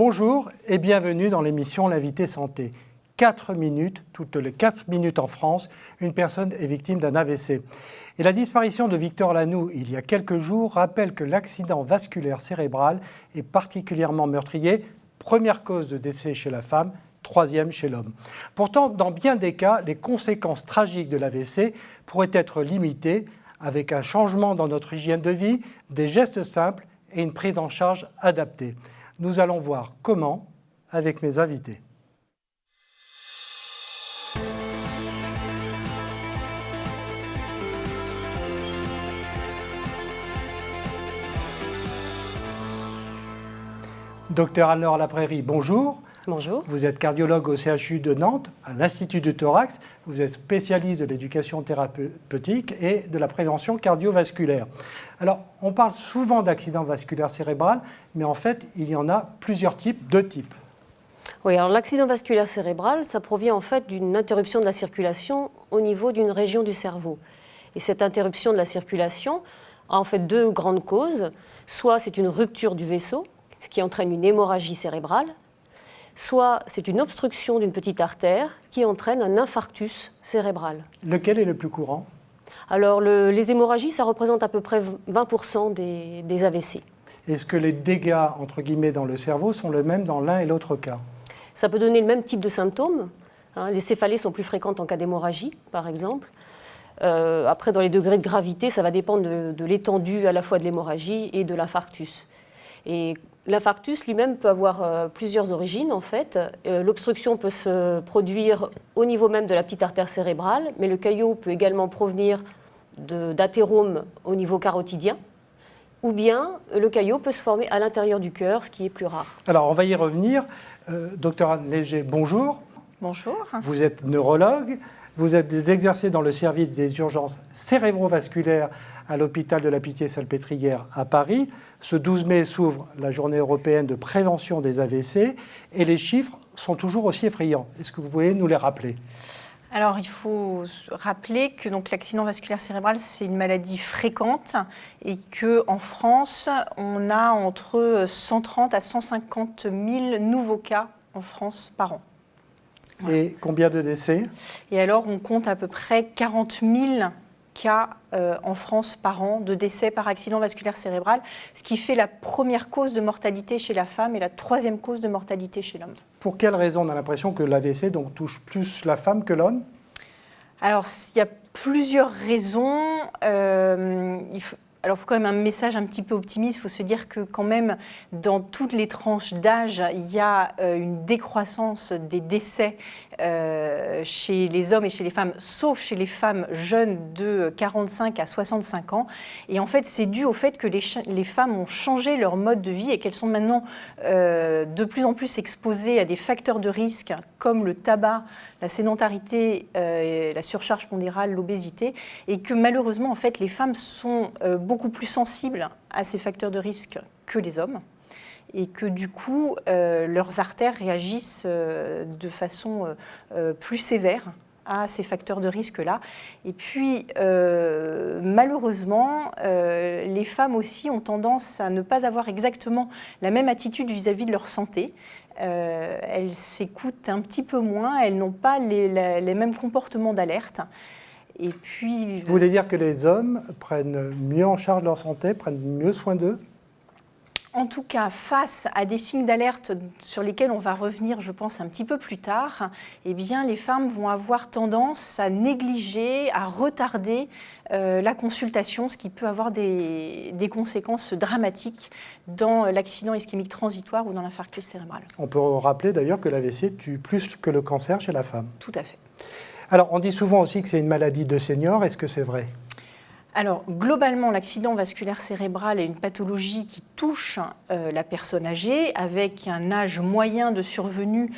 Bonjour et bienvenue dans l'émission L'invité santé. 4 minutes, toutes les 4 minutes en France, une personne est victime d'un AVC. Et la disparition de Victor Lanoux il y a quelques jours rappelle que l'accident vasculaire cérébral est particulièrement meurtrier, première cause de décès chez la femme, troisième chez l'homme. Pourtant, dans bien des cas, les conséquences tragiques de l'AVC pourraient être limitées avec un changement dans notre hygiène de vie, des gestes simples et une prise en charge adaptée. Nous allons voir comment avec mes invités. Docteur Anne-Laure Laprairie, bonjour. Bonjour. Vous êtes cardiologue au CHU de Nantes, à l'Institut du thorax. Vous êtes spécialiste de l'éducation thérapeutique et de la prévention cardiovasculaire. Alors, on parle souvent d'accident vasculaire cérébral, mais en fait, il y en a plusieurs types, 2 types. Oui, alors l'accident vasculaire cérébral, ça provient en fait d'une interruption de la circulation au niveau d'une région du cerveau. Et cette interruption de la circulation a en fait 2 grandes causes. Soit c'est une rupture du vaisseau, ce qui entraîne une hémorragie cérébrale, soit c'est une obstruction d'une petite artère qui entraîne un infarctus cérébral. Lequel est le plus courant ? Alors les hémorragies, ça représente à peu près 20% des AVC. Est-ce que les dégâts, entre guillemets, dans le cerveau sont les mêmes dans l'un et l'autre cas ? Ça peut donner le même type de symptômes. Les céphalées sont plus fréquentes en cas d'hémorragie, par exemple. Après, dans les degrés de gravité, ça va dépendre de l'étendue à la fois de l'hémorragie et de l'infarctus. Et l'infarctus lui-même peut avoir plusieurs origines, en fait. L'obstruction peut se produire au niveau même de la petite artère cérébrale, mais le caillot peut également provenir d'athérome au niveau carotidien, ou bien le caillot peut se former à l'intérieur du cœur, ce qui est plus rare. Alors, on va y revenir. Docteur Anne Léger, bonjour. Bonjour. Vous êtes neurologue. Vous êtes exercé dans le service des urgences cérébrovasculaires à l'hôpital de la Pitié-Salpêtrière à Paris. Ce 12 mai s'ouvre la journée européenne de prévention des AVC et les chiffres sont toujours aussi effrayants. Est-ce que vous pouvez nous les rappeler ? Alors, il faut rappeler que l'accident vasculaire cérébral, c'est une maladie fréquente et qu'en France, on a entre 130 à 150 000 nouveaux cas en France par an. Et combien de décès ? Et alors, on compte à peu près 40 000 cas en France par an de décès par accident vasculaire cérébral, ce qui fait la première cause de mortalité chez la femme et la 3e cause de mortalité chez l'homme. Pour quelle raison on a l'impression que l'AVC touche plus la femme que l'homme ? Alors, il y a plusieurs raisons. Alors, il faut quand même un message un petit peu optimiste. Il faut se dire que quand même, dans toutes les tranches d'âge, il y a une décroissance des décès chez les hommes et chez les femmes, sauf chez les femmes jeunes de 45 à 65 ans. Et en fait, c'est dû au fait que les femmes ont changé leur mode de vie et qu'elles sont maintenant de plus en plus exposées à des facteurs de risque comme le tabac, la sédentarité, la surcharge pondérale, l'obésité, et que malheureusement, en fait, les femmes sont beaucoup plus sensibles à ces facteurs de risque que les hommes, et que du coup, leurs artères réagissent de façon plus sévère à ces facteurs de risque-là. Et puis, malheureusement, les femmes aussi ont tendance à ne pas avoir exactement la même attitude vis-à-vis de leur santé. Elles s'écoutent un petit peu moins, elles n'ont pas les mêmes comportements d'alerte. Et puis, vous voulez dire que les hommes prennent mieux en charge leur santé, prennent mieux soin d'eux ? En tout cas, face à des signes d'alerte sur lesquels on va revenir, je pense, un petit peu plus tard, eh bien, les femmes vont avoir tendance à négliger, à retarder la consultation, ce qui peut avoir des conséquences dramatiques dans l'accident ischémique transitoire ou dans l'infarctus cérébral. On peut rappeler d'ailleurs que l'AVC tue plus que le cancer chez la femme. Tout à fait. Alors, on dit souvent aussi que c'est une maladie de senior. Est-ce que c'est vrai ? Alors, globalement, l'accident vasculaire cérébral est une pathologie qui touche la personne âgée, avec un âge moyen de survenue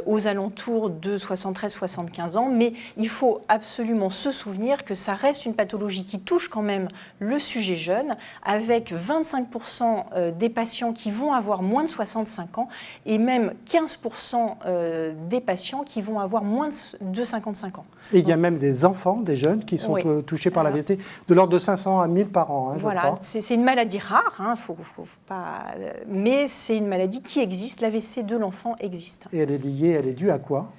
aux alentours de 73-75 ans. Mais il faut absolument se souvenir que ça reste une pathologie qui touche quand même le sujet jeune, avec 25% des patients qui vont avoir moins de 65 ans et même 15% des patients qui vont avoir moins de 55 ans. Et il y a même des enfants, des jeunes qui sont touchés par l'AVC, de l'ordre de 500 à 1000 par an. Voilà, c'est une maladie rare, faut Mais c'est une maladie qui existe, l'AVC de l'enfant existe. Et elle est due à quoi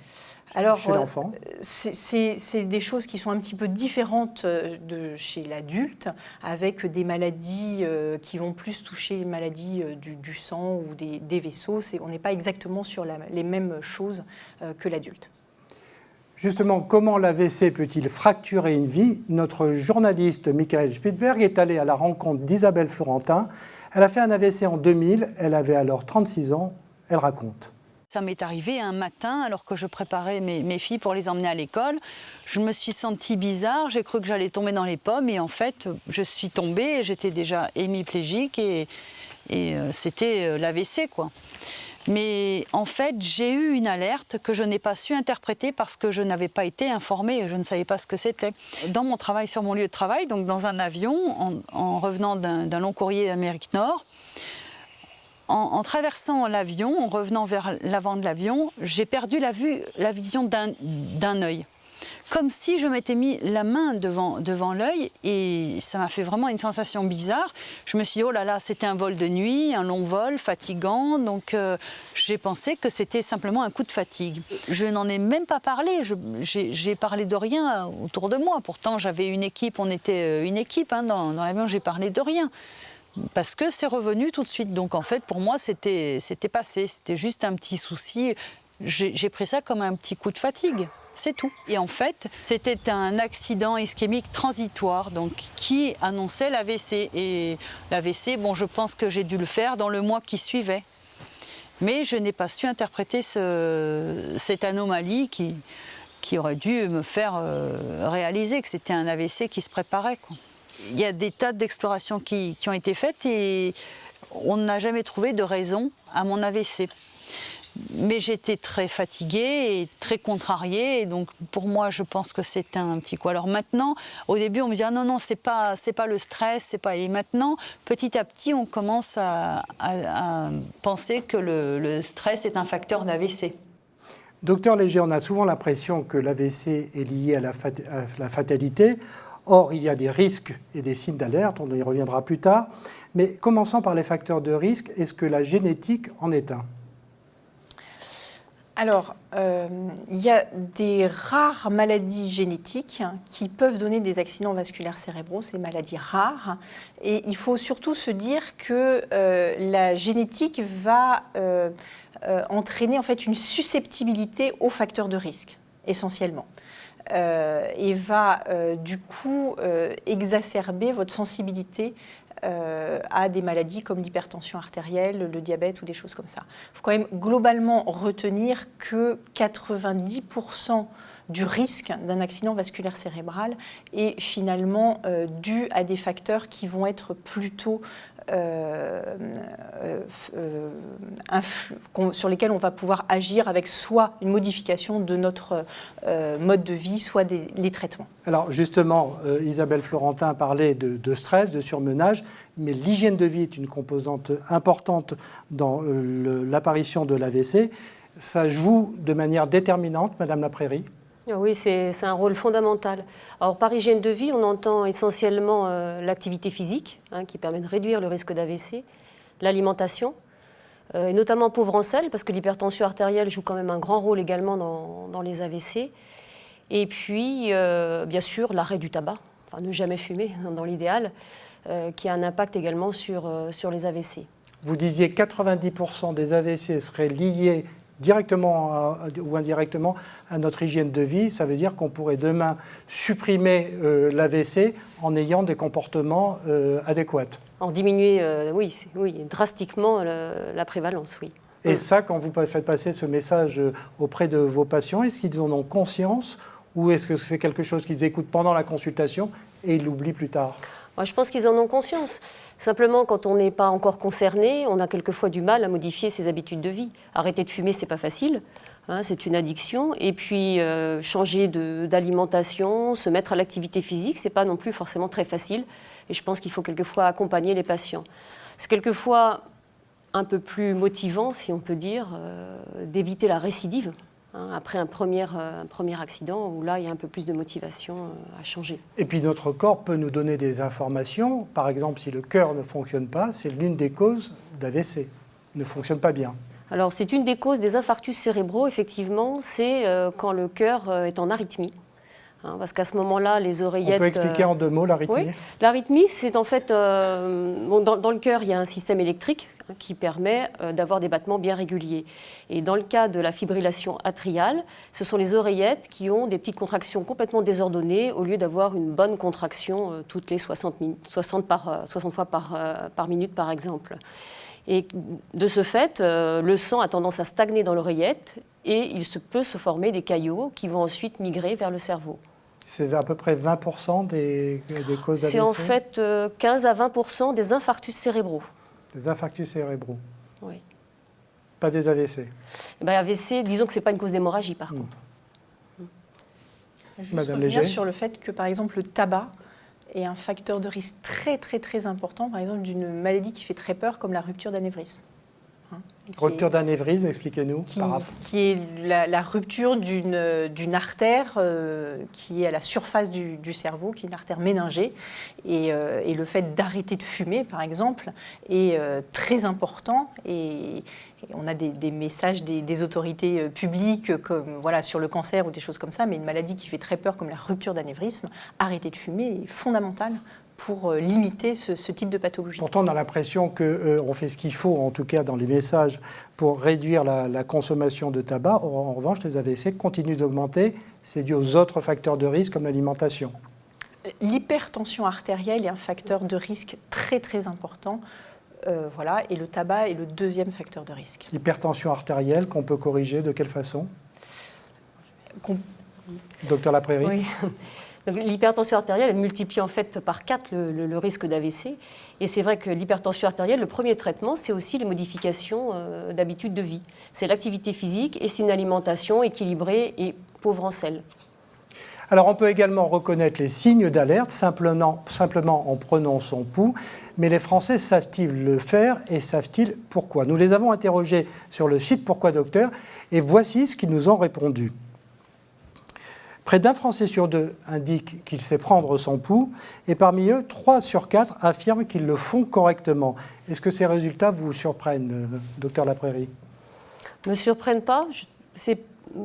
chez l'enfant? C'est des choses qui sont un petit peu différentes de chez l'adulte, avec des maladies qui vont plus toucher les maladies du sang ou des vaisseaux. On n'est pas exactement sur les mêmes choses que l'adulte. Justement, comment l'AVC peut-il fracturer une vie? Notre journaliste Michael Spitzberg est allé à la rencontre d'Isabelle Florentin. Elle a fait un AVC en 2000, elle avait alors 36 ans, elle raconte. Ça m'est arrivé un matin, alors que je préparais mes filles pour les emmener à l'école. Je me suis sentie bizarre, j'ai cru que j'allais tomber dans les pommes et en fait, je suis tombée, j'étais déjà hémiplégique et c'était l'AVC, quoi. Mais en fait, j'ai eu une alerte que je n'ai pas su interpréter parce que je n'avais pas été informée, je ne savais pas ce que c'était. Dans mon travail, sur mon lieu de travail, donc dans un avion, en revenant d'un long courrier d'Amérique Nord, en traversant l'avion, en revenant vers l'avant de l'avion, j'ai perdu la vision d'un œil. Comme si je m'étais mis la main devant l'œil et ça m'a fait vraiment une sensation bizarre. Je me suis dit, oh là là, c'était un vol de nuit, un long vol, fatigant, donc j'ai pensé que c'était simplement un coup de fatigue. Je n'en ai même pas parlé, j'ai parlé de rien autour de moi. Pourtant, j'avais une équipe, on était une équipe, hein, dans l'avion, j'ai parlé de rien. Parce que c'est revenu tout de suite. Donc en fait, pour moi, c'était passé. C'était juste un petit souci. J'ai pris ça comme un petit coup de fatigue. C'est tout. Et en fait, c'était un accident ischémique transitoire donc, qui annonçait l'AVC. Et l'AVC, bon, je pense que j'ai dû le faire dans le mois qui suivait. Mais je n'ai pas su interpréter cette anomalie qui aurait dû me faire réaliser que c'était un AVC qui se préparait, quoi. Il y a des tas d'explorations qui ont été faites et on n'a jamais trouvé de raison à mon AVC. Mais j'étais très fatiguée et très contrariée, et donc pour moi, je pense que c'était un petit coup. Alors maintenant, au début, on me dit ah non, c'est pas le stress, c'est pas. Et maintenant, petit à petit, on commence à penser que le stress est un facteur d'AVC. Docteur Léger, on a souvent l'impression que l'AVC est lié à la fatalité. Or, il y a des risques et des signes d'alerte, on y reviendra plus tard. Mais commençons par les facteurs de risque. Est-ce que la génétique en est un? Alors, il y a des rares maladies génétiques qui peuvent donner des accidents vasculaires cérébraux, ces maladies rares. Et il faut surtout se dire que la génétique va entraîner en fait une susceptibilité aux facteurs de risque, essentiellement. Et va du coup exacerber votre sensibilité à des maladies comme l'hypertension artérielle, le diabète ou des choses comme ça. Il faut quand même globalement retenir que 90% du risque d'un accident vasculaire cérébral est finalement dû à des facteurs qui vont être plutôt sur lesquels on va pouvoir agir avec soit une modification de notre mode de vie, soit les traitements. Alors justement, Isabelle Florentin parlait de stress, de surmenage, mais l'hygiène de vie est une composante importante dans l'apparition de l'AVC. Ça joue de manière déterminante, Madame Laprairie? Oui, c'est un rôle fondamental. Alors, par hygiène de vie, on entend essentiellement l'activité physique, qui permet de réduire le risque d'AVC, l'alimentation, et notamment pauvre en sel, parce que l'hypertension artérielle joue quand même un grand rôle également dans les AVC. Et puis, bien sûr, l'arrêt du tabac, enfin, ne jamais fumer dans l'idéal, qui a un impact également sur les AVC. Vous disiez 90% des AVC seraient liés directement ou indirectement à notre hygiène de vie. Ça veut dire qu'on pourrait demain supprimer l'AVC en ayant des comportements adéquats. En diminuer, oui, drastiquement la prévalence, oui. Et ça, quand vous faites passer ce message auprès de vos patients, est-ce qu'ils en ont conscience ou est-ce que c'est quelque chose qu'ils écoutent pendant la consultation et ils l'oublient plus tard? Moi, je pense qu'ils en ont conscience. Simplement, quand on n'est pas encore concerné, on a quelquefois du mal à modifier ses habitudes de vie. Arrêter de fumer, c'est pas facile, c'est une addiction. Et puis, changer d'alimentation, se mettre à l'activité physique, c'est pas non plus forcément très facile. Et je pense qu'il faut quelquefois accompagner les patients. C'est quelquefois un peu plus motivant, si on peut dire, d'éviter la récidive. après un premier accident où là, il y a un peu plus de motivation à changer. Et puis notre corps peut nous donner des informations. Par exemple, si le cœur ne fonctionne pas, c'est l'une des causes d'AVC, ne fonctionne pas bien. Alors, c'est une des causes des infarctus cérébraux, effectivement, c'est quand le cœur est en arythmie. Parce qu'à ce moment-là, les oreillettes... On peut expliquer en 2 mots l'arythmie? Oui, l'arythmie, c'est en fait... dans le cœur, il y a un système électrique qui permet d'avoir des battements bien réguliers. Et dans le cas de la fibrillation atriale, ce sont les oreillettes qui ont des petites contractions complètement désordonnées au lieu d'avoir une bonne contraction toutes les 60 fois par minute, par exemple. Et de ce fait, le sang a tendance à stagner dans l'oreillette et il peut se former des caillots qui vont ensuite migrer vers le cerveau. C'est à peu près 20% des causes d'AVC? C'est en fait 15 à 20% des infarctus cérébraux. Des infarctus cérébraux? Oui. Pas des AVC? AVC, disons que ce n'est pas une cause d'hémorragie par contre. Juste Madame revenir Léger. sur le fait que, par exemple, le tabac est un facteur de risque très, très, très important, par exemple, d'une maladie qui fait très peur, comme la rupture d'anévrisme. Rupture d'anévrisme, expliquez-nous. Qui est la rupture d'une artère qui est à la surface du cerveau, qui est une artère méningée. Et le fait d'arrêter de fumer, par exemple, est très important. Et on a des messages des autorités publiques comme, voilà, sur le cancer ou des choses comme ça, mais une maladie qui fait très peur comme la rupture d'anévrisme, arrêter de fumer est fondamental pour limiter ce type de pathologie. Pourtant, on a l'impression qu'on fait ce qu'il faut, en tout cas dans les messages, pour réduire la consommation de tabac. En revanche, les AVC continuent d'augmenter. C'est dû aux autres facteurs de risque comme l'alimentation. L'hypertension artérielle est un facteur de risque très très important. Voilà, et le tabac est le deuxième facteur de risque. L'hypertension artérielle qu'on peut corriger de quelle façon? Docteur Laprairie? Oui. L'hypertension artérielle, elle multiplie en fait par 4 le risque d'AVC. Et c'est vrai que l'hypertension artérielle, le premier traitement, c'est aussi les modifications d'habitude de vie. C'est l'activité physique et c'est une alimentation équilibrée et pauvre en sel. Alors on peut également reconnaître les signes d'alerte simplement en prenant son pouls. Mais les Français savent-ils le faire et savent-ils pourquoi? Nous les avons interrogés sur le site Pourquoi Docteur et voici ce qu'ils nous ont répondu. Près d'un Français sur 2 indique qu'il sait prendre son pouls et parmi eux, 3 sur 4 affirment qu'ils le font correctement. Est-ce que ces résultats vous surprennent, docteur Laprairie? Ne me surprennent pas. C'est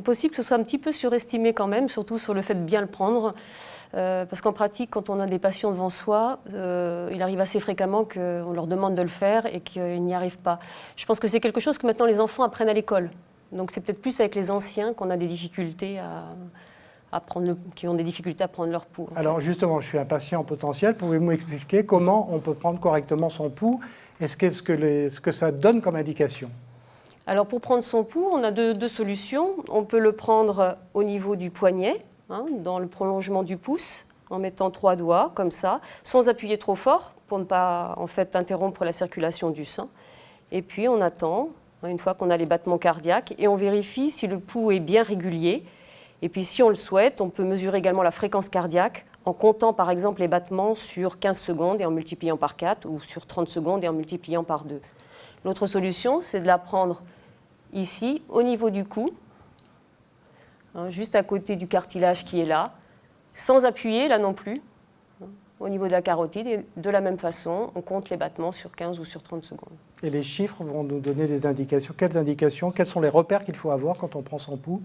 possible que ce soit un petit peu surestimé quand même, surtout sur le fait de bien le prendre. Parce qu'en pratique, quand on a des patients devant soi, il arrive assez fréquemment qu'on leur demande de le faire et qu'ils n'y arrivent pas. Je pense que c'est quelque chose que maintenant les enfants apprennent à l'école. Donc c'est peut-être plus avec les anciens qu'on a des difficultés qui ont des difficultés à prendre leur pouls. Alors justement, je suis un patient potentiel. Pouvez-vous m'expliquer comment on peut prendre correctement son pouls? Ce que ça donne comme indication? Alors pour prendre son pouls, on a deux solutions. On peut le prendre au niveau du poignet, dans le prolongement du pouce, en mettant 3 doigts comme ça, sans appuyer trop fort pour ne pas en fait interrompre la circulation du sang. Et puis on attend, une fois qu'on a les battements cardiaques, et on vérifie si le pouls est bien régulier. Et puis si on le souhaite, on peut mesurer également la fréquence cardiaque en comptant par exemple les battements sur 15 secondes et en multipliant par 4 ou sur 30 secondes et en multipliant par 2. L'autre solution, c'est de la prendre ici, au niveau du cou, juste à côté du cartilage qui est là, sans appuyer là non plus, au niveau de la carotide. Et de la même façon, on compte les battements sur 15 ou sur 30 secondes. Et les chiffres vont nous donner des indications. Quelles indications? Quels sont les repères qu'il faut avoir quand on prend son pouls?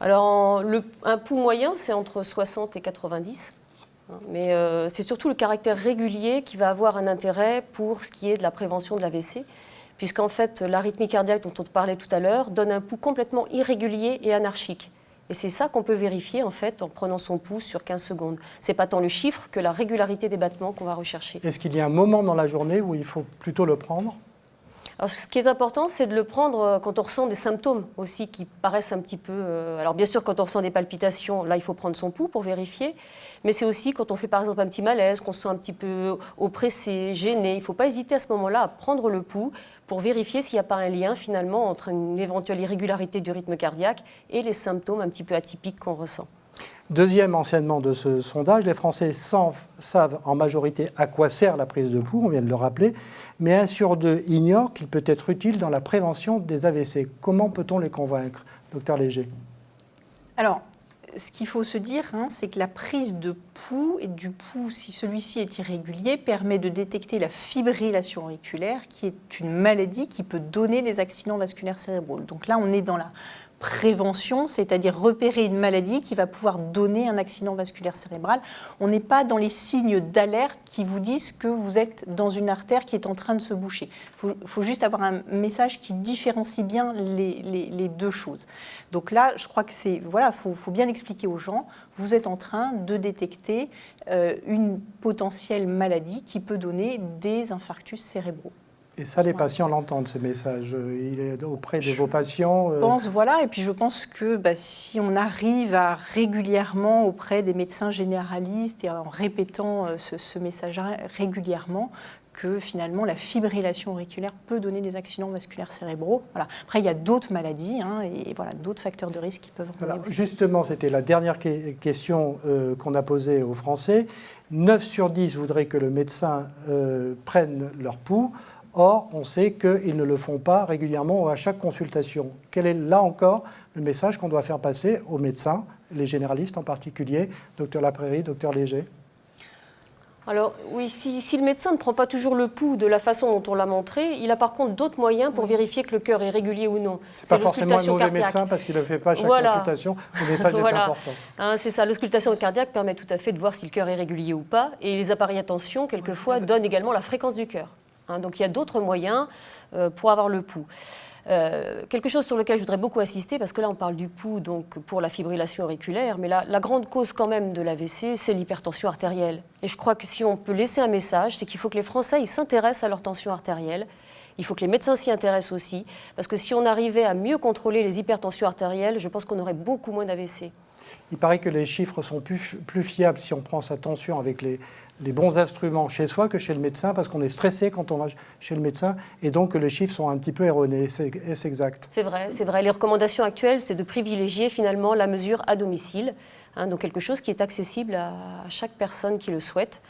Alors, un pouls moyen, c'est entre 60 et 90. Mais c'est surtout le caractère régulier qui va avoir un intérêt pour ce qui est de la prévention de l'AVC, puisqu'en fait, l'arythmie cardiaque dont on parlait tout à l'heure donne un pouls complètement irrégulier et anarchique. Et c'est ça qu'on peut vérifier en fait en prenant son pouls sur 15 secondes. Ce n'est pas tant le chiffre que la régularité des battements qu'on va rechercher. Est-ce qu'il y a un moment dans la journée où il faut plutôt le prendre? Alors, ce qui est important, c'est de le prendre quand on ressent des symptômes aussi qui paraissent un petit peu... Alors bien sûr, quand on ressent des palpitations, là, il faut prendre son pouls pour vérifier. Mais c'est aussi quand on fait par exemple un petit malaise, qu'on se sent un petit peu oppressé, gêné. Il ne faut pas hésiter à ce moment-là à prendre le pouls pour vérifier s'il n'y a pas un lien finalement entre une éventuelle irrégularité du rythme cardiaque et les symptômes un petit peu atypiques qu'on ressent. Deuxième enseignement de ce sondage, les Français savent en majorité à quoi sert la prise de pouls, on vient de le rappeler, mais 1 sur 2 ignore qu'il peut être utile dans la prévention des AVC. Comment peut-on les convaincre Docteur Léger. Alors, ce qu'il faut se dire, c'est que la prise de pouls et du pouls, si celui-ci est irrégulier, permet de détecter la fibrillation auriculaire, qui est une maladie qui peut donner des accidents vasculaires cérébraux. Donc là, on est dans la prévention, c'est-à-dire repérer une maladie qui va pouvoir donner un accident vasculaire cérébral. On n'est pas dans les signes d'alerte qui vous disent que vous êtes dans une artère qui est en train de se boucher. Il faut juste avoir un message qui différencie bien les deux choses. Donc là, je crois que faut bien expliquer aux gens, vous êtes en train de détecter une potentielle maladie qui peut donner des infarctus cérébraux. Et ça, les patients l'entendent, ce message. Il est auprès de vos patients. Et puis je pense que si on arrive à régulièrement auprès des médecins généralistes et en répétant ce message régulièrement, que finalement la fibrillation auriculaire peut donner des accidents vasculaires cérébraux. Voilà. Après, il y a d'autres maladies et d'autres facteurs de risque qui peuvent en donner aussi. Justement, c'était la dernière question qu'on a posée aux Français. 9 sur 10 voudraient que le médecin prenne leur pouls. Or, on sait qu'ils ne le font pas régulièrement ou à chaque consultation. Quel est là encore le message qu'on doit faire passer aux médecins, les généralistes en particulier, docteur Laprairie, docteur Léger? Alors oui, si le médecin ne prend pas toujours le pouls de la façon dont on l'a montré, il a par contre d'autres moyens pour vérifier que le cœur est régulier ou non. C'est pas forcément un mauvais médecin parce qu'il ne le fait pas à chaque consultation. Le message est important. C'est ça, l'auscultation cardiaque permet tout à fait de voir si le cœur est régulier ou pas. Et les appareils à tension, quelquefois, donnent également la fréquence du cœur. Donc il y a d'autres moyens pour avoir le pouls. Quelque chose sur lequel je voudrais beaucoup insister, parce que là on parle du pouls donc, pour la fibrillation auriculaire, mais la grande cause quand même de l'AVC, c'est l'hypertension artérielle. Et je crois que si on peut laisser un message, c'est qu'il faut que les Français ils s'intéressent à leur tension artérielle. Il faut que les médecins s'y intéressent aussi, parce que si on arrivait à mieux contrôler les hypertensions artérielles, je pense qu'on aurait beaucoup moins d'AVC. Il paraît que les chiffres sont plus fiables si on prend sa tension avec les bons instruments chez soi que chez le médecin, parce qu'on est stressé quand on va chez le médecin, et donc les chiffres sont un petit peu erronés. Est-ce exact? C'est vrai, c'est vrai. Les recommandations actuelles, c'est de privilégier finalement la mesure à domicile, donc quelque chose qui est accessible à chaque personne qui le souhaite.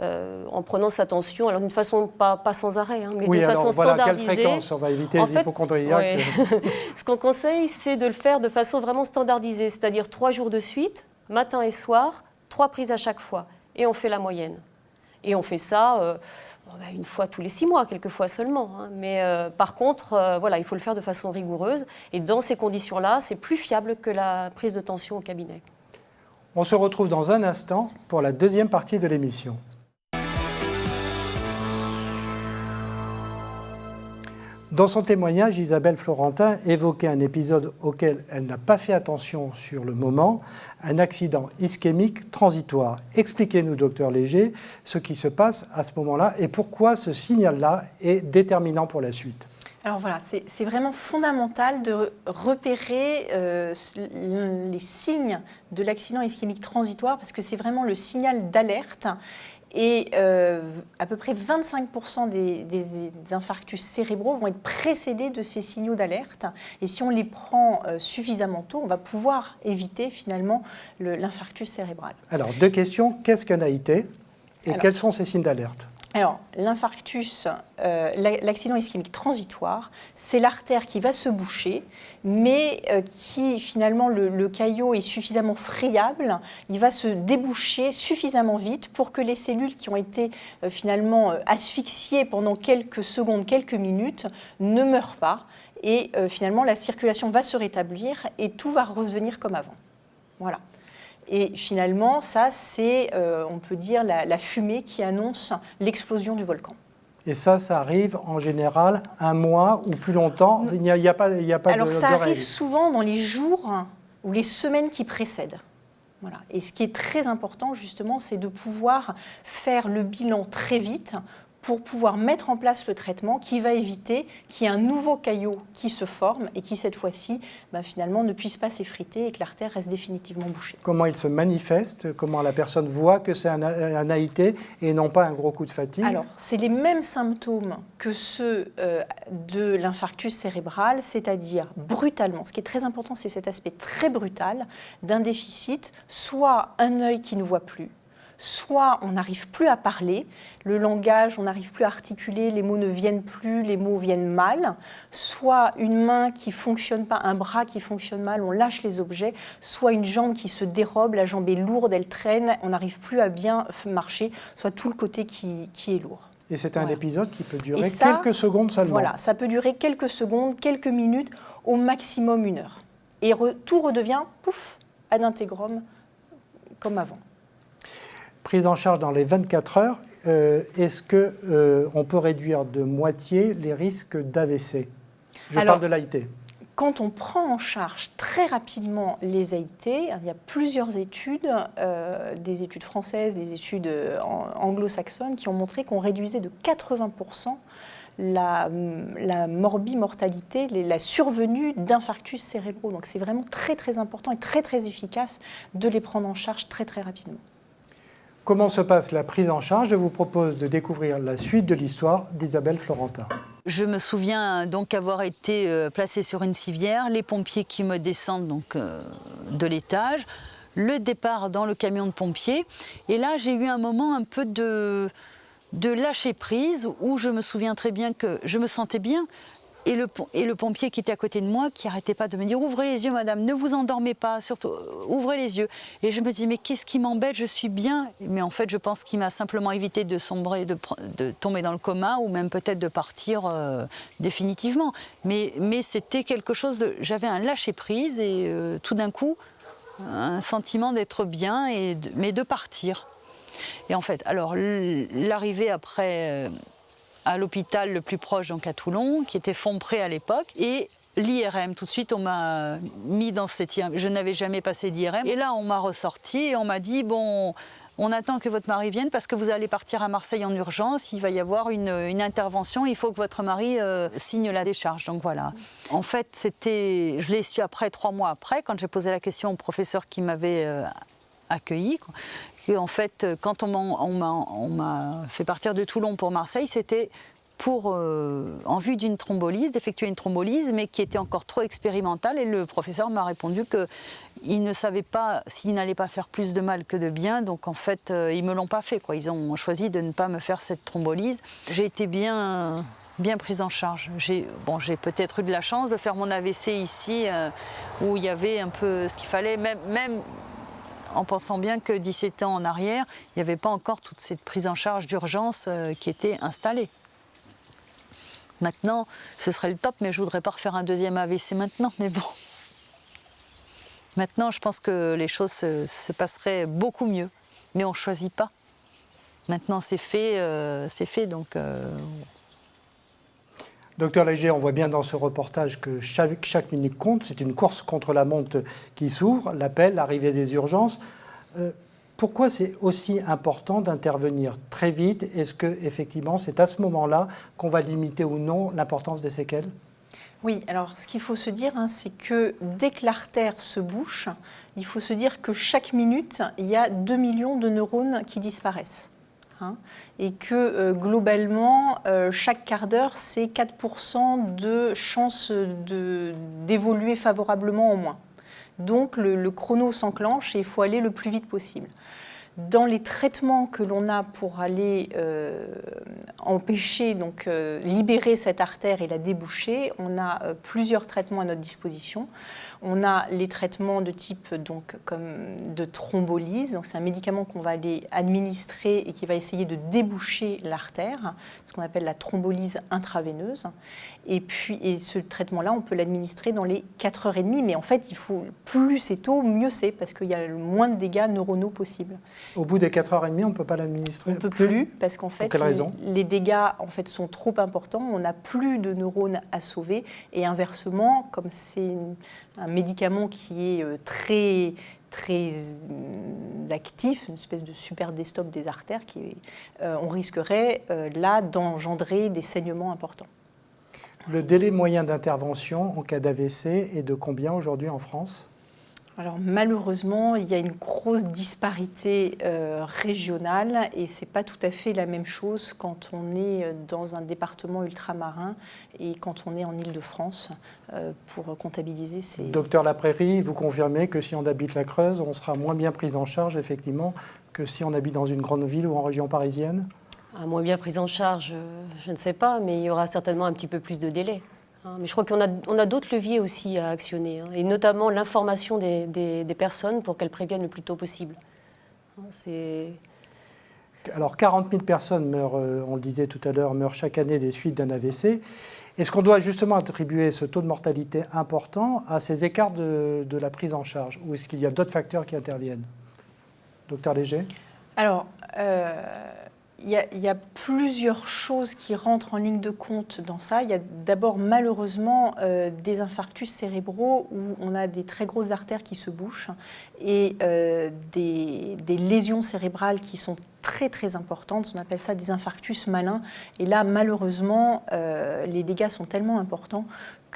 En prenant sa tension, alors d'une façon pas sans arrêt, mais de façon standardisée. Quelle fréquence? On va éviter les hypochondriaques. Ce qu'on conseille, c'est de le faire de façon vraiment standardisée, c'est-à-dire 3 jours de suite, matin et soir, 3 prises à chaque fois, et on fait la moyenne. Et on fait ça une fois tous les 6 mois, quelquefois seulement. Mais par contre, il faut le faire de façon rigoureuse, et dans ces conditions-là, c'est plus fiable que la prise de tension au cabinet. On se retrouve dans un instant pour la deuxième partie de l'émission. Dans son témoignage, Isabelle Florentin évoquait un épisode auquel elle n'a pas fait attention sur le moment, un accident ischémique transitoire. Expliquez-nous, docteur Léger, ce qui se passe à ce moment-là et pourquoi ce signal-là est déterminant pour la suite. Alors voilà, c'est vraiment fondamental de repérer les signes de l'accident ischémique transitoire parce que c'est vraiment le signal d'alerte. Et à peu près 25% des infarctus cérébraux vont être précédés de ces signaux d'alerte. Et si on les prend suffisamment tôt, on va pouvoir éviter finalement l'infarctus cérébral. Alors, 2 questions. Qu'est-ce qu'un AIT et quels sont ces signes d'alerte? Alors, l'infarctus, l'accident ischémique transitoire, c'est l'artère qui va se boucher, mais qui, finalement, le caillot est suffisamment friable, il va se déboucher suffisamment vite pour que les cellules qui ont été, finalement, asphyxiées pendant quelques secondes, quelques minutes, ne meurent pas. Et, finalement, la circulation va se rétablir et tout va revenir comme avant. Voilà. Et finalement, ça, c'est, on peut dire, la fumée qui annonce l'explosion du volcan. Et ça arrive en général 1 mois ou plus longtemps. Il n'y a pas Alors, de ça règle. arrive souvent dans les jours ou les semaines qui précèdent. Voilà. Et ce qui est très important, justement, c'est de pouvoir faire le bilan très vite pour pouvoir mettre en place le traitement qui va éviter qu'il y ait un nouveau caillot qui se forme et qui, cette fois-ci, finalement, ne puisse pas s'effriter et que l'artère reste définitivement bouchée. Comment il se manifeste? Comment la personne voit que c'est un AIT et non pas un gros coup de fatigue? Alors, c'est les mêmes symptômes que ceux de l'infarctus cérébral, c'est-à-dire brutalement. Ce qui est très important, c'est cet aspect très brutal d'un déficit, soit un œil qui ne voit plus, soit on n'arrive plus à parler, le langage, on n'arrive plus à articuler, les mots ne viennent plus, les mots viennent mal, soit une main qui ne fonctionne pas, un bras qui fonctionne mal, on lâche les objets, soit une jambe qui se dérobe, la jambe est lourde, elle traîne, on n'arrive plus à bien marcher, soit tout le côté qui est lourd. Et c'est un Voilà. épisode qui peut durer ça, quelques secondes seulement. Voilà, ça peut durer quelques secondes, quelques minutes, au maximum 1 heure. Et tout redevient, pouf, ad integrum, comme avant. Prise en charge dans les 24 heures, est-ce qu'on peut réduire de moitié les risques d'AVC? Je parle de l'AIT. Quand on prend en charge très rapidement les AIT, il y a plusieurs études, des études françaises, des études anglo-saxonnes, qui ont montré qu'on réduisait de 80% la morbimortalité, la survenue d'infarctus cérébraux. Donc c'est vraiment très très important et très très efficace de les prendre en charge très très rapidement. Comment se passe la prise en charge? Je vous propose de découvrir la suite de l'histoire d'Isabelle Florentin. Je me souviens donc avoir été placée sur une civière, les pompiers qui me descendent donc, de l'étage, le départ dans le camion de pompiers. Et là, j'ai eu un moment un peu de lâcher prise où je me souviens très bien que je me sentais bien. Et le pompier qui était à côté de moi, qui n'arrêtait pas de me dire « Ouvrez les yeux, madame, ne vous endormez pas, surtout, ouvrez les yeux ». Et je me dis « Mais qu'est-ce qui m'embête? Je suis bien ». Mais en fait, je pense qu'il m'a simplement évité de sombrer, de tomber dans le coma ou même peut-être de partir définitivement. Mais c'était quelque chose de... J'avais un lâcher-prise et tout d'un coup, un sentiment d'être bien, mais de partir. Et en fait, alors, l'arrivée après... à l'hôpital le plus proche, donc à Toulon, qui était Fontpré à l'époque, et l'IRM. Tout de suite, on m'a mis dans cette IRM. Je n'avais jamais passé d'IRM. Et là, on m'a ressorti et on m'a dit, bon, on attend que votre mari vienne parce que vous allez partir à Marseille en urgence, il va y avoir une intervention, il faut que votre mari signe la décharge. Donc voilà. En fait, je l'ai su après, 3 mois après, quand j'ai posé la question au professeur qui m'avait accueilli. En fait, quand on m'a fait partir de Toulon pour Marseille, c'était en vue d'une thrombolyse, d'effectuer une thrombolyse, mais qui était encore trop expérimentale. Et le professeur m'a répondu qu'il ne savait pas s'il n'allait pas faire plus de mal que de bien. Donc en fait, ils ne me l'ont pas fait, quoi. Ils ont choisi de ne pas me faire cette thrombolyse. J'ai été bien prise en charge. J'ai peut-être eu de la chance de faire mon AVC ici, où il y avait un peu ce qu'il fallait, même en pensant bien que 17 ans en arrière, il n'y avait pas encore toute cette prise en charge d'urgence qui était installée. Maintenant, ce serait le top, mais je ne voudrais pas refaire un deuxième AVC maintenant, mais bon. Maintenant, je pense que les choses se passeraient beaucoup mieux, mais on ne choisit pas. Maintenant, c'est fait, donc... Docteur Léger, on voit bien dans ce reportage que chaque minute compte. C'est une course contre la montre qui s'ouvre, l'appel, l'arrivée des urgences. Pourquoi c'est aussi important d'intervenir très vite? Est-ce qu'effectivement, c'est à ce moment-là qu'on va limiter ou non l'importance des séquelles? Oui, alors ce qu'il faut se dire, c'est que dès que l'artère se bouche, il faut se dire que chaque minute, il y a 2 millions de neurones qui disparaissent. Et que globalement, chaque quart d'heure, c'est 4% de chance d'évoluer favorablement en moins. Donc le chrono s'enclenche et il faut aller le plus vite possible. Dans les traitements que l'on a pour aller empêcher, donc libérer cette artère et la déboucher, on a plusieurs traitements à notre disposition. On a les traitements de type comme de thrombolyse, donc c'est un médicament qu'on va aller administrer et qui va essayer de déboucher l'artère, ce qu'on appelle la thrombolyse intraveineuse. Et ce traitement-là, on peut l'administrer dans les 4h30, mais en fait, plus c'est tôt, mieux c'est, parce qu'il y a le moins de dégâts neuronaux possibles. Au bout des 4h30, on ne peut pas l'administrer? On ne peut plus, parce qu'en fait, pour quelle raison? les dégâts sont trop importants, on n'a plus de neurones à sauver, et inversement, comme c'est un médicament qui est très actif, une espèce de super déstop des artères, on risquerait là d'engendrer des saignements importants. Le délai moyen d'intervention en cas d'AVC est de combien aujourd'hui en France? Alors malheureusement, il y a une grosse disparité régionale et ce n'est pas tout à fait la même chose quand on est dans un département ultramarin et quand on est en Île-de-France pour comptabiliser ces... Docteur Laprairie, vous confirmez que si on habite la Creuse, on sera moins bien pris en charge effectivement que si on habite dans une grande ville ou en région parisienne? Moins bien prise en charge, je ne sais pas, mais il y aura certainement un petit peu plus de délai. Mais je crois qu'on a d'autres leviers aussi à actionner, et notamment l'information des personnes pour qu'elles préviennent le plus tôt possible. Alors 40 000 personnes meurent, on le disait tout à l'heure, meurent chaque année des suites d'un AVC. Est-ce qu'on doit justement attribuer ce taux de mortalité important à ces écarts de la prise en charge, ou est-ce qu'il y a d'autres facteurs qui interviennent? Docteur Léger? Alors, il y a plusieurs choses qui rentrent en ligne de compte dans ça. Il y a d'abord malheureusement des infarctus cérébraux où on a des très grosses artères qui se bouchent et des lésions cérébrales qui sont très très importantes. On appelle ça des infarctus malins. Et là, malheureusement, les dégâts sont tellement importants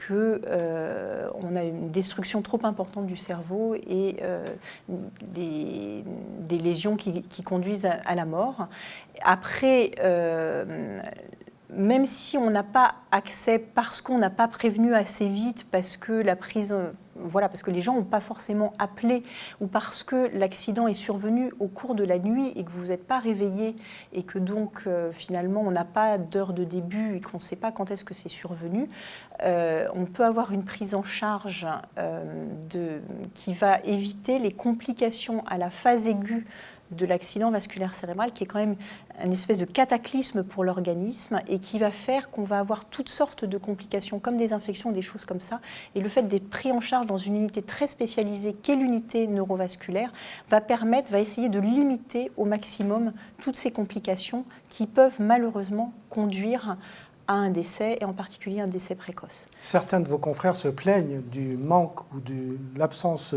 qu'on a une destruction trop importante du cerveau et des lésions qui conduisent à la mort. Après, même si on n'a pas accès parce qu'on n'a pas prévenu assez vite, parce que parce que les gens n'ont pas forcément appelé, ou parce que l'accident est survenu au cours de la nuit et que vous n'êtes pas réveillé et que donc finalement on n'a pas d'heure de début et qu'on ne sait pas quand est-ce que c'est survenu, on peut avoir une prise en charge qui va éviter les complications à la phase aiguë de l'accident vasculaire cérébral, qui est quand même une espèce de cataclysme pour l'organisme et qui va faire qu'on va avoir toutes sortes de complications comme des infections, des choses comme ça. Et le fait d'être pris en charge dans une unité très spécialisée qu'est l'unité neurovasculaire va essayer de limiter au maximum toutes ces complications qui peuvent malheureusement conduire à un décès, et en particulier un décès précoce. Certains de vos confrères se plaignent du manque ou de l'absence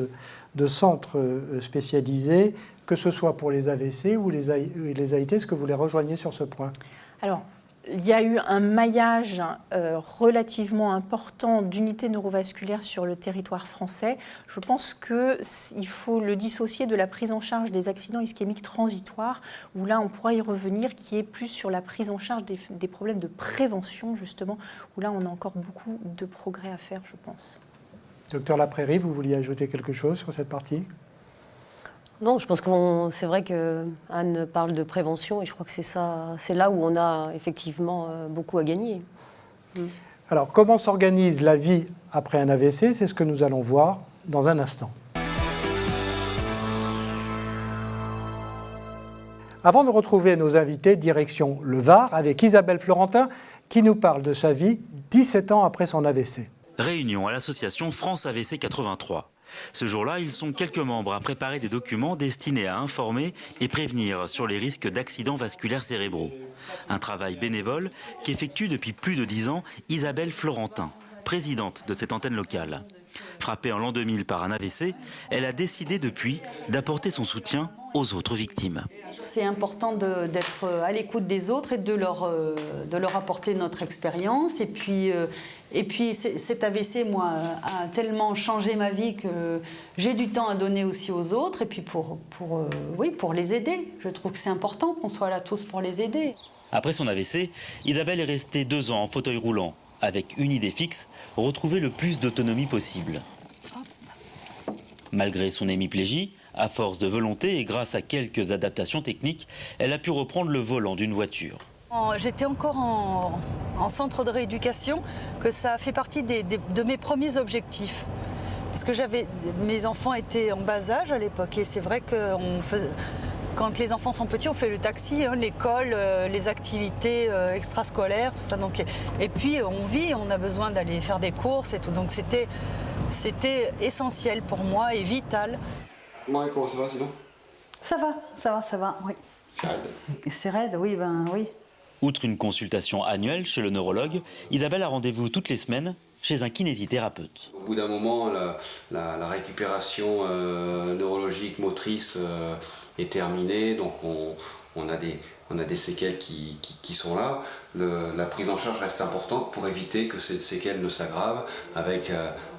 de centres spécialisés, que ce soit pour les AVC ou les AIT. Est-ce que vous les rejoignez sur ce point? Alors, il y a eu un maillage relativement important d'unités neurovasculaires sur le territoire français. Je pense qu'il faut le dissocier de la prise en charge des accidents ischémiques transitoires, où là on pourra y revenir, qui est plus sur la prise en charge des problèmes de prévention, justement, où là on a encore beaucoup de progrès à faire, je pense. Docteur Laprairie, vous vouliez ajouter quelque chose sur cette partie? Non, je pense que c'est vrai qu'Anne parle de prévention et je crois que c'est là où on a effectivement beaucoup à gagner. Alors, comment s'organise la vie après un AVC? C'est ce que nous allons voir dans un instant. Avant de retrouver nos invités, direction le Var avec Isabelle Florentin qui nous parle de sa vie 17 ans après son AVC. Réunion à l'association France AVC 83. Ce jour-là, ils sont quelques membres à préparer des documents destinés à informer et prévenir sur les risques d'accidents vasculaires cérébraux. Un travail bénévole qu'effectue depuis plus de 10 ans Isabelle Florentin, présidente de cette antenne locale. Frappée en l'an 2000 par un AVC, elle a décidé depuis d'apporter son soutien aux autres victimes. C'est important d'être à l'écoute des autres et de leur apporter notre expérience. Et puis cet AVC, moi, a tellement changé ma vie que j'ai du temps à donner aussi aux autres. Et puis pour les aider. Je trouve que c'est important qu'on soit là tous pour les aider. Après son AVC, Isabelle est restée 2 ans en fauteuil roulant, avec une idée fixe, retrouver le plus d'autonomie possible. Malgré son hémiplégie, à force de volonté et grâce à quelques adaptations techniques, elle a pu reprendre le volant d'une voiture. J'étais encore en centre de rééducation, que ça a fait partie de mes premiers objectifs. Parce que mes enfants étaient en bas âge à l'époque et c'est vrai que quand les enfants sont petits, on fait le taxi, l'école, les activités extrascolaires, tout ça. Donc, et puis on a besoin d'aller faire des courses et tout. Donc c'était essentiel pour moi et vital. Ouais, comment ça va sinon? Ça va, oui. C'est raide. C'est raide, oui, oui. Outre une consultation annuelle chez le neurologue, Isabelle a rendez-vous toutes les semaines chez un kinésithérapeute. Au bout d'un moment, la récupération neurologique, motrice est terminée, donc on a des séquelles qui sont là. La prise en charge reste importante pour éviter que ces séquelles ne s'aggravent avec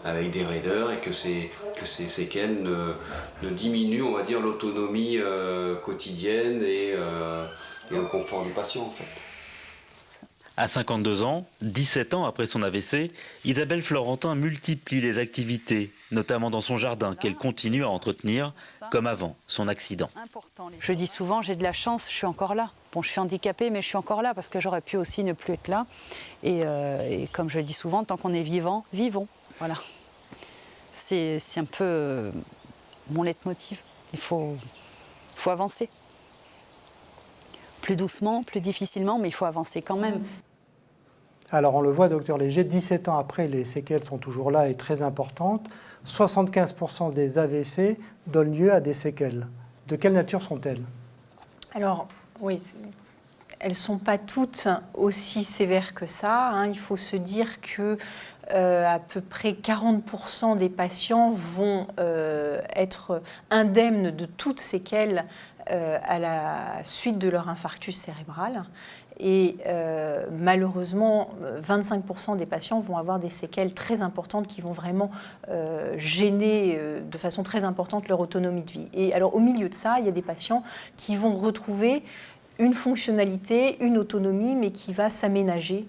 des raideurs et que ces séquelles ne diminuent, on va dire, l'autonomie quotidienne et le confort du patient en fait. À 52 ans, 17 ans après son AVC, Isabelle Florentin multiplie les activités, notamment dans son jardin, qu'elle continue à entretenir, comme avant son accident. Je dis souvent, j'ai de la chance, je suis encore là. Bon, je suis handicapée, mais je suis encore là, parce que j'aurais pu aussi ne plus être là. Et comme je dis souvent, tant qu'on est vivant, vivons. Voilà. C'est un peu mon leitmotiv. Il faut avancer. Plus doucement, plus difficilement, mais il faut avancer quand même. Alors on le voit, docteur Léger, 17 ans après, les séquelles sont toujours là et très importantes. 75% des AVC donnent lieu à des séquelles. De quelle nature sont-elles? Alors, oui, elles ne sont pas toutes aussi sévères que ça. Hein. Il faut se dire que à peu près 40% des patients vont être indemnes de toutes séquelles à la suite de leur infarctus cérébral. Et malheureusement, 25% des patients vont avoir des séquelles très importantes qui vont vraiment gêner de façon très importante leur autonomie de vie. Et alors au milieu de ça, il y a des patients qui vont retrouver une fonctionnalité, une autonomie, mais qui va s'aménager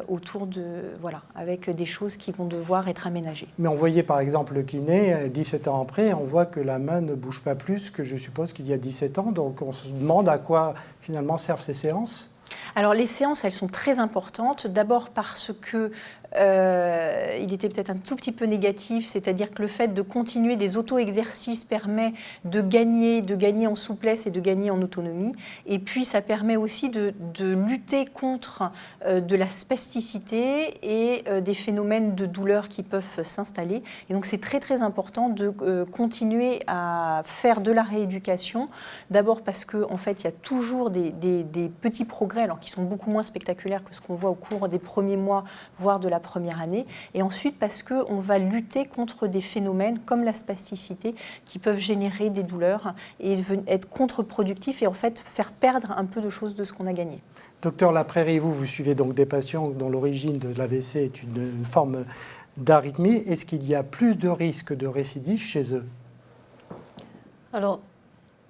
autour de, voilà, avec des choses qui vont devoir être aménagées. Mais on voyait par exemple le kiné, 17 ans après, on voit que la main ne bouge pas plus que je suppose qu'il y a 17 ans. Donc on se demande à quoi finalement servent ces séances. Alors les séances, elles sont très importantes, d'abord parce que il était peut-être un tout petit peu négatif, c'est-à-dire que le fait de continuer des auto-exercices permet de gagner en souplesse et de gagner en autonomie. Et puis ça permet aussi de lutter contre de la spasticité et des phénomènes de douleur qui peuvent s'installer. Et donc c'est très très important de continuer à faire de la rééducation, d'abord parce qu'en fait il y a toujours des petits progrès, alors qui sont beaucoup moins spectaculaires que ce qu'on voit au cours des premiers mois, voire de la première année, et ensuite parce qu'on va lutter contre des phénomènes comme la spasticité qui peuvent générer des douleurs et être contre-productifs et en fait faire perdre un peu de choses de ce qu'on a gagné. Docteur Laprairie, vous suivez donc des patients dont l'origine de l'AVC est une forme d'arythmie. Est-ce qu'il y a plus de risques de récidive chez eux? Alors,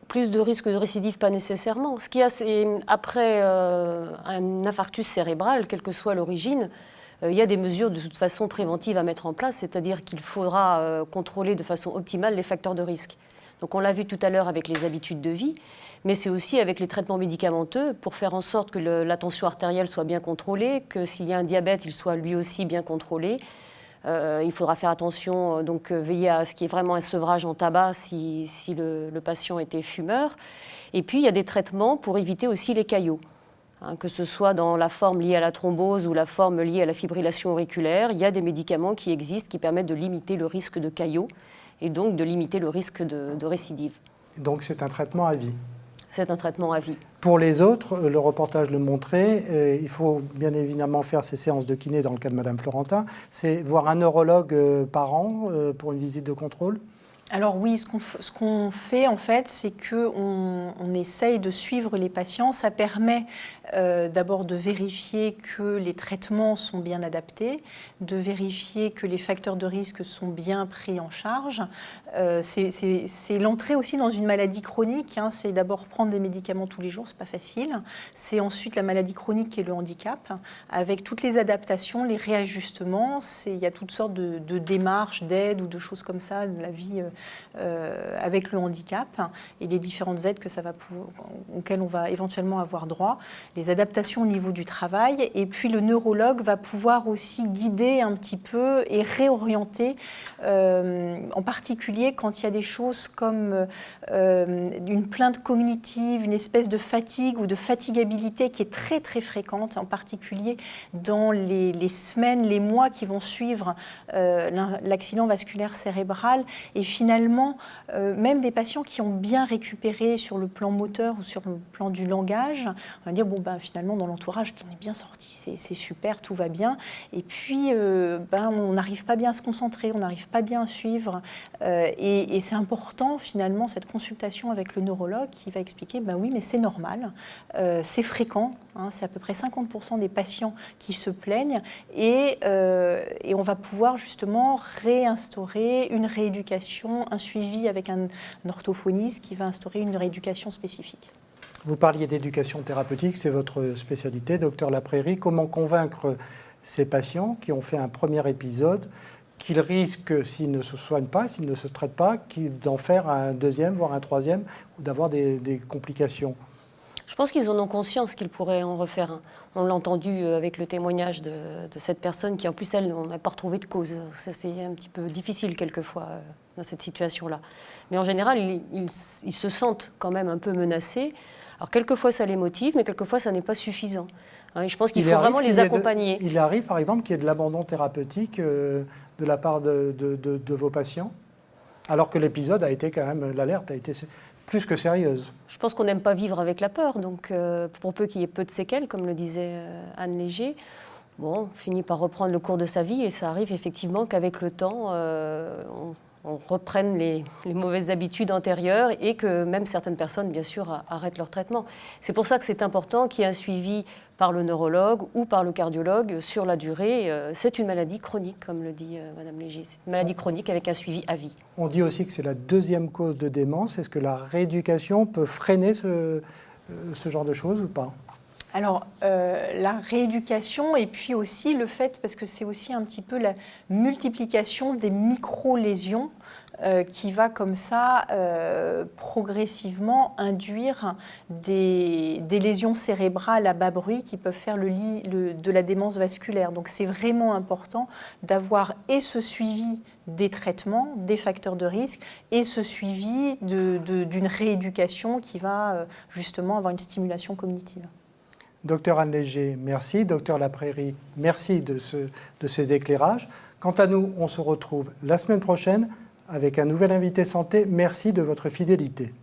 plus de risques de récidive, pas nécessairement. Ce qu'il y a, c'est après un infarctus cérébral, quelle que soit l'origine, il y a des mesures de toute façon préventives à mettre en place, c'est-à-dire qu'il faudra contrôler de façon optimale les facteurs de risque. Donc on l'a vu tout à l'heure avec les habitudes de vie, mais c'est aussi avec les traitements médicamenteux pour faire en sorte que la tension artérielle soit bien contrôlée, que s'il y a un diabète, il soit lui aussi bien contrôlé. Il faudra faire attention, donc veiller à ce qu'il y ait vraiment un sevrage en tabac si le patient était fumeur. Et puis il y a des traitements pour éviter aussi les caillots. Que ce soit dans la forme liée à la thrombose ou la forme liée à la fibrillation auriculaire, il y a des médicaments qui existent qui permettent de limiter le risque de caillots et donc de limiter le risque de récidive. Donc c'est un traitement à vie. C'est un traitement à vie. Pour les autres, le reportage le montrait, il faut bien évidemment faire ces séances de kiné dans le cas de Madame Florentin. C'est voir un neurologue par an pour une visite de contrôle? Alors oui, ce qu'on fait en fait, c'est qu'on essaye de suivre les patients. Ça permet d'abord de vérifier que les traitements sont bien adaptés, de vérifier que les facteurs de risque sont bien pris en charge. C'est l'entrée aussi dans une maladie chronique. Hein. C'est d'abord prendre des médicaments tous les jours, c'est pas facile. C'est ensuite la maladie chronique qui est le handicap, avec toutes les adaptations, les réajustements. Il y a toutes sortes de démarches, d'aides ou de choses comme ça de la vie avec le handicap et les différentes aides auxquelles on va éventuellement avoir droit, les adaptations au niveau du travail, et puis le neurologue va pouvoir aussi guider un petit peu et réorienter, en particulier quand il y a des choses comme une plainte cognitive, une espèce de fatigue ou de fatigabilité qui est très très fréquente, en particulier dans les semaines, les mois qui vont suivre l'accident vasculaire cérébral. Et finalement, même des patients qui ont bien récupéré sur le plan moteur ou sur le plan du langage, on va dire, bon, finalement, dans l'entourage, on est bien sorti, c'est super, tout va bien. Et puis, on n'arrive pas bien à se concentrer, on n'arrive pas bien à suivre. Et c'est important, finalement, cette consultation avec le neurologue qui va expliquer, oui, mais c'est normal, c'est fréquent, c'est à peu près 50% des patients qui se plaignent. Et on va pouvoir justement réinstaurer une rééducation, un suivi avec un orthophoniste qui va instaurer une rééducation spécifique. Vous parliez d'éducation thérapeutique, c'est votre spécialité, docteur Laprairie. Comment convaincre ces patients qui ont fait un premier épisode qu'ils risquent, s'ils ne se soignent pas, s'ils ne se traitent pas, d'en faire un deuxième, voire un troisième, ou d'avoir des complications? Je pense qu'ils en ont conscience qu'ils pourraient en refaire un. On l'a entendu avec le témoignage de cette personne qui, en plus, elle, on n'a pas retrouvé de cause. Ça, c'est un petit peu difficile quelquefois dans cette situation-là. Mais en général, ils se sentent quand même un peu menacés. Alors, quelquefois, ça les motive, mais quelquefois, ça n'est pas suffisant. Et je pense qu'il faut vraiment les accompagner. Il arrive, par exemple, qu'il y ait de l'abandon thérapeutique de la part de vos patients, alors que l'épisode a été quand même, l'alerte a été plus que sérieuse. Je pense qu'on n'aime pas vivre avec la peur, donc pour peu qu'il y ait peu de séquelles, comme le disait Anne Léger, on finit par reprendre le cours de sa vie et ça arrive effectivement qu'avec le temps, on reprenne les mauvaises habitudes antérieures et que même certaines personnes, bien sûr, arrêtent leur traitement. C'est pour ça que c'est important qu'il y ait un suivi par le neurologue ou par le cardiologue sur la durée. C'est une maladie chronique, comme le dit Madame Léger. C'est une maladie chronique avec un suivi à vie. On dit aussi que c'est la deuxième cause de démence. Est-ce que la rééducation peut freiner ce genre de choses ou pas ? Alors, la rééducation et puis aussi le fait, parce que c'est aussi un petit peu la multiplication des micro-lésions qui va comme ça progressivement induire des lésions cérébrales à bas bruit qui peuvent faire de la démence vasculaire. Donc c'est vraiment important d'avoir et ce suivi des traitements, des facteurs de risque et ce suivi d'une rééducation qui va justement avoir une stimulation cognitive. Docteur Anne Léger, merci. Docteur Laprairie, merci de ces éclairages. Quant à nous, on se retrouve la semaine prochaine avec un nouvel invité santé. Merci de votre fidélité.